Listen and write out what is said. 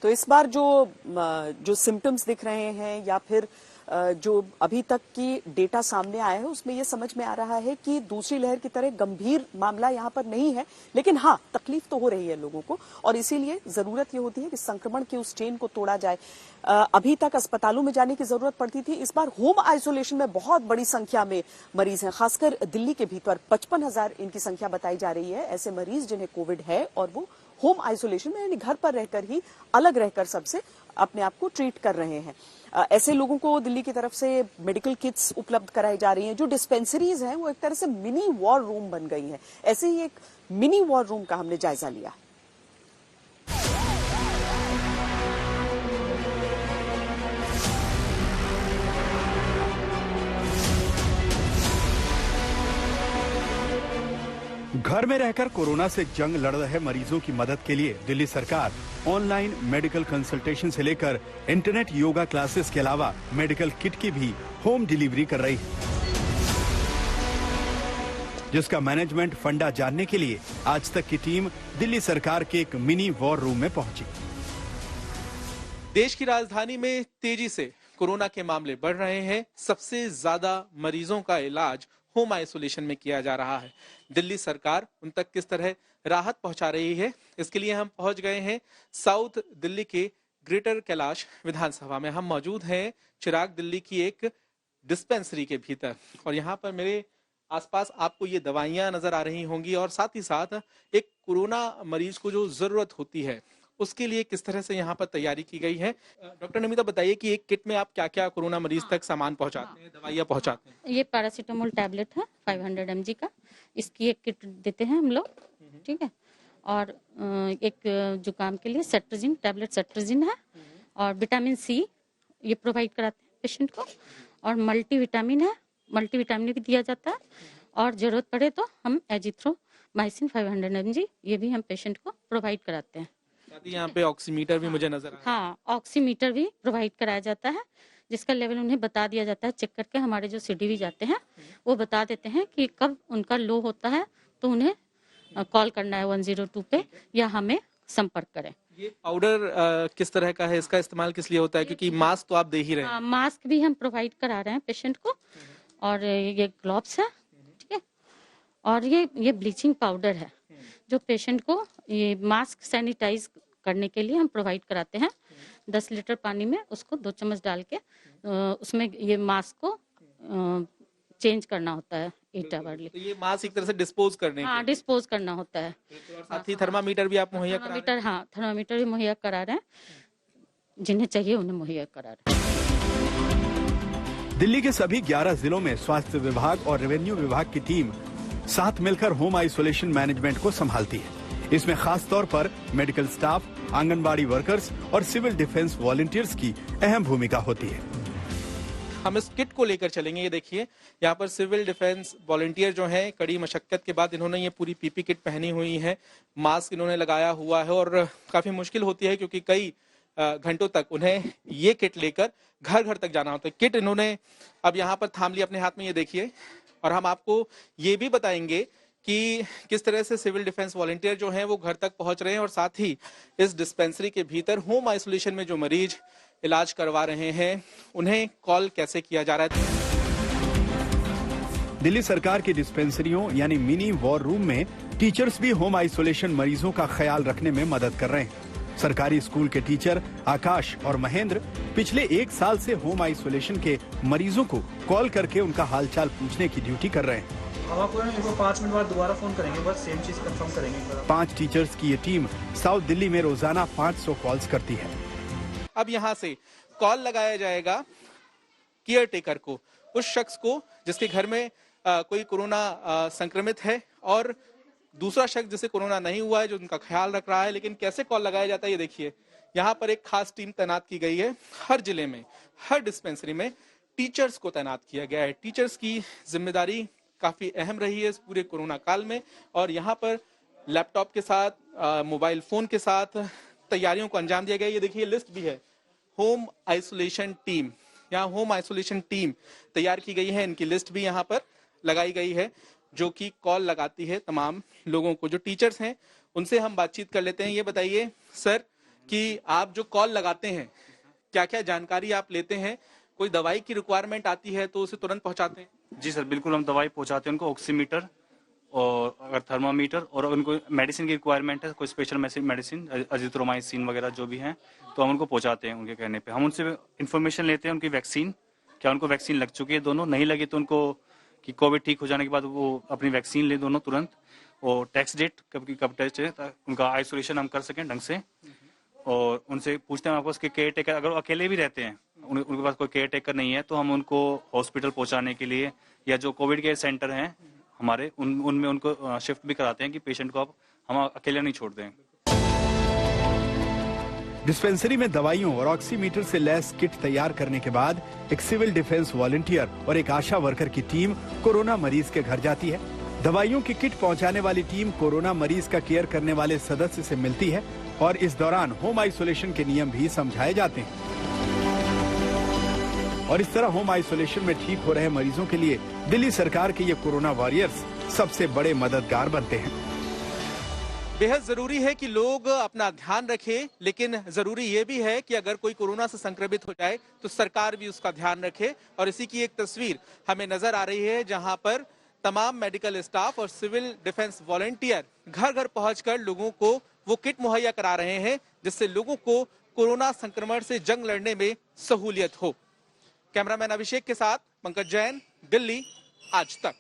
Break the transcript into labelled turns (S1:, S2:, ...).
S1: तो इस बार जो सिम्टम्स दिख रहे हैं या फिर जो अभी तक की डेटा सामने आया है उसमें ये समझ में आ रहा है कि दूसरी लहर की तरह गंभीर मामला यहाँ पर नहीं है, लेकिन हाँ तकलीफ तो हो रही है लोगों को और इसीलिए जरूरत ये होती है कि संक्रमण की उस चेन को तोड़ा जाए। अभी तक अस्पतालों में जाने की जरूरत पड़ती थी, इस बार होम आइसोलेशन में बहुत बड़ी संख्या में मरीज हैं, खासकर दिल्ली के भीतर 55,000 इनकी संख्या बताई जा रही है। ऐसे मरीज जिन्हें कोविड है और वो होम आइसोलेशन में यानी घर पर रहकर ही अलग रहकर सबसे अपने आप को ट्रीट कर रहे हैं। ऐसे लोगों को दिल्ली की तरफ से मेडिकल किट्स उपलब्ध कराई जा रही हैं। जो डिस्पेंसरीज हैं वो एक तरह से मिनी वॉर रूम बन गई हैं। ऐसे ही एक मिनी वॉर रूम का हमने जायजा लिया।
S2: घर में रहकर कोरोना से जंग लड़ रहे मरीजों की मदद के लिए दिल्ली सरकार ऑनलाइन मेडिकल कंसल्टेशन से लेकर इंटरनेट योगा क्लासेस के अलावा मेडिकल किट की भी होम डिलीवरी कर रही है, जिसका मैनेजमेंट फंडा जानने के लिए आज तक की टीम दिल्ली सरकार के एक मिनी वॉर रूम में पहुंची।
S3: देश की राजधानी में तेजी से कोरोना के मामले बढ़ रहे हैं। सबसे ज्यादा मरीजों का इलाज होम आइसोलेशन में किया जा रहा है। दिल्ली सरकार उन तक किस तरह राहत पहुंचा रही है, इसके लिए हम पहुंच गए हैं साउथ दिल्ली के ग्रेटर कैलाश विधानसभा में। हम मौजूद हैं चिराग दिल्ली की एक डिस्पेंसरी के भीतर और यहाँ पर मेरे आसपास आपको ये दवाइयां नजर आ रही होंगी और साथ ही साथ एक कोरोना मरीज को जो जरूरत होती है उसके लिए किस तरह से यहाँ पर तैयारी की गई है। डॉक्टर नमिता बताइए कि एक किट में आप क्या क्या कोरोना मरीज तक सामान पहुँचाते हैं, दवाइयाँ पहुँचाते हैं?
S4: ये पैरासीटामोल टैबलेट है 500 mg का, इसकी एक किट देते हैं हम लोग, ठीक है। और एक जुकाम के लिए सेट्राजिन टैबलेट सेट्राजिन है और विटामिन सी ये प्रोवाइड कराते हैं पेशेंट को। और मल्टीविटामिन है, मल्टीविटामिन भी दिया जाता है और जरूरत पड़े तो हम एजिथ्रोमाइसिन 500 mg ये भी हम पेशेंट को प्रोवाइड कराते हैं।
S3: यहाँ पे ऑक्सीमीटर भी मुझे नजर आ रहा है।
S4: हाँ, ऑक्सीमीटर भी प्रोवाइड कराया जाता है जिसका लेवल उन्हें बता दिया जाता है। चेक करके हमारे जो सीडीवी जाते हैं वो बता देते हैं कि कब उनका लो होता है तो उन्हें कॉल करना है 102 पे या हमें संपर्क करें।
S3: ये पाउडर किस तरह का है, इसका इस्तेमाल किस लिए होता है? क्योंकि मास्क तो आप दे ही रहे हैं।
S4: मास्क भी हम प्रोवाइड करा रहे हैं पेशेंट को और ये ग्लोव्स है, ठीक है। और ये ब्लीचिंग पाउडर है जो पेशेंट को ये मास्क सैनिटाइज करने के लिए हम प्रोवाइड कराते हैं। 10 लीटर पानी में उसको 2 चम्मच डाल के उसमें ये मास्क को चेंज करना होता है 8 आवर्ली।
S3: तो ये मास्क एक तरह से डिस्पोज करने
S4: हाँ, डिस्पोज करना होता है।
S3: साथ ही थर्मामीटर भी आप मुहैया करा रहे हैं?
S4: हाँ, थर्मामीटर भी मुहैया करा रहे हैं, जिन्हें चाहिए उन्हें मुहैया करा रहे हैं।
S2: दिल्ली के सभी 11 जिलों में स्वास्थ्य विभाग और रेवेन्यू विभाग की टीम साथ मिलकर होम आइसोलेशन मैनेजमेंट को संभालती है। इसमें खास तौर पर मेडिकल स्टाफ, आंगनबाड़ी वर्कर्स और सिविल डिफेंस वॉलंटियर्स की अहम भूमिका होती है।
S3: हम इस किट को लेकर चलेंगे। ये देखिए यहाँ पर सिविल डिफेंस वॉलंटियर जो हैं, कड़ी मशक्कत के बाद इन्होंने ये पूरी पीपी किट पहनी हुई है, मास्क इन्होंने लगाया हुआ है और काफी मुश्किल होती है क्योंकि कई घंटों तक उन्हें ये किट लेकर घर घर तक जाना होता है। किट इन्होंने अब यहाँ पर थाम लिया अपने हाथ में, ये देखिए। और हम आपको ये भी बताएंगे कि किस तरह से सिविल डिफेंस वॉलंटियर जो हैं वो घर तक पहुंच रहे हैं और साथ ही इस डिस्पेंसरी के भीतर होम आइसोलेशन में जो मरीज इलाज करवा रहे हैं उन्हें कॉल कैसे किया जा रहा है।
S2: दिल्ली सरकार की डिस्पेंसरियों यानी मिनी वॉर रूम में टीचर्स भी होम आइसोलेशन मरीजों का ख्याल रखने में मदद कर रहे हैं। सरकारी स्कूल के टीचर आकाश और महेंद्र पिछले 1 साल से होम आइसोलेशन के मरीजों को कॉल करके उनका हालचाल पूछने की ड्यूटी कर रहे हैं।
S5: हम आपको 5 मिनट बाद दोबारा फोन करेंगे, बस सेम चीज कंफर्म करेंगे।
S2: 5 टीचर्स की ये टीम साउथ दिल्ली में रोजाना 500 कॉल्स करती है।
S3: अब यहाँ से कॉल लगाया जाएगा केयर टेकर को, उस शख्स को जिसके घर में कोई कोरोना संक्रमित है और दूसरा शख्स जिसे कोरोना नहीं हुआ है, जो उनका ख्याल रख रहा है। लेकिन कैसे कॉल लगाया जाता है ये देखिए। यहाँ पर एक खास टीम तैनात की गई है। हर जिले में, हर डिस्पेंसरी में टीचर्स को तैनात किया गया है। टीचर्स की जिम्मेदारी काफी अहम रही है इस पूरे कोरोना काल में और यहाँ पर लैपटॉप के साथ, मोबाइल फोन के साथ तैयारियों को अंजाम दिया गया। ये देखिए लिस्ट भी है, होम आइसोलेशन टीम, यहाँ होम आइसोलेशन टीम तैयार की गई है। इनकी लिस्ट भी यहाँ पर लगाई गई है जो कि कॉल लगाती है तमाम लोगों को। जो टीचर्स हैं उनसे हम बातचीत कर लेते हैं। ये बताइए सर, कि आप जो कॉल लगाते हैं क्या क्या जानकारी आप लेते हैं, कोई दवाई की रिक्वायरमेंट आती है तो उसे तुरंत पहुंचाते हैं?
S6: जी सर, बिल्कुल हम दवाई पहुंचाते हैं उनको, ऑक्सीमीटर और अगर थर्मामीटर, और अगर उनको मेडिसिन की रिक्वायरमेंट है, कोई स्पेशल मेडिसिन अजिथ्रोमाइसिन वगैरह जो भी हैं, तो हम उनको पहुंचाते हैं उनके कहने पे। हम उनसे इन्फॉर्मेशन लेते हैं उनकी वैक्सीन, क्या उनको वैक्सीन लग चुकी है, दोनों नहीं लगी तो उनको कि कोविड ठीक हो जाने के बाद वो अपनी वैक्सीन ले दोनों तुरंत, और टेस्ट डेट कब टेस्ट है, उनका आइसोलेशन हम कर सकें ढंग से। और उनसे पूछते हैं आपको उसके केयर टेकर, अगर वो अकेले भी रहते हैं, उनके पास कोई केयर टेकर नहीं है, तो हम उनको हॉस्पिटल पहुंचाने के लिए या जो कोविड केयर सेंटर हैं हमारे उनमें उनको शिफ्ट भी कराते हैं कि पेशेंट को हम अकेले नहीं छोड़ दें।
S2: डिस्पेंसरी में दवाइयों और ऑक्सीमीटर से लैस किट तैयार करने के बाद एक सिविल डिफेंस वॉलंटियर और एक आशा वर्कर की टीम कोरोना मरीज के घर जाती है। दवाइयों की किट पहुंचाने वाली टीम कोरोना मरीज का केयर करने वाले सदस्य से मिलती है और इस दौरान होम आइसोलेशन के नियम भी समझाए जाते हैं। और इस तरह होम आइसोलेशन में ठीक हो रहे मरीजों के लिए दिल्ली सरकार के ये कोरोना वॉरियर्स सबसे बड़े मददगार बनते हैं।
S3: बेहद जरूरी है कि लोग अपना ध्यान रखें, लेकिन जरूरी ये भी है कि अगर कोई कोरोना से संक्रमित हो जाए तो सरकार भी उसका ध्यान रखे। और इसी की एक तस्वीर हमें नजर आ रही है जहां पर तमाम मेडिकल स्टाफ और सिविल डिफेंस वॉलंटियर घर घर पहुंचकर लोगों को वो किट मुहैया करा रहे हैं, जिससे लोगों को कोरोना संक्रमण से जंग लड़ने में सहूलियत हो। कैमरामैन अभिषेक के साथ पंकज जैन, दिल्ली, आज तक।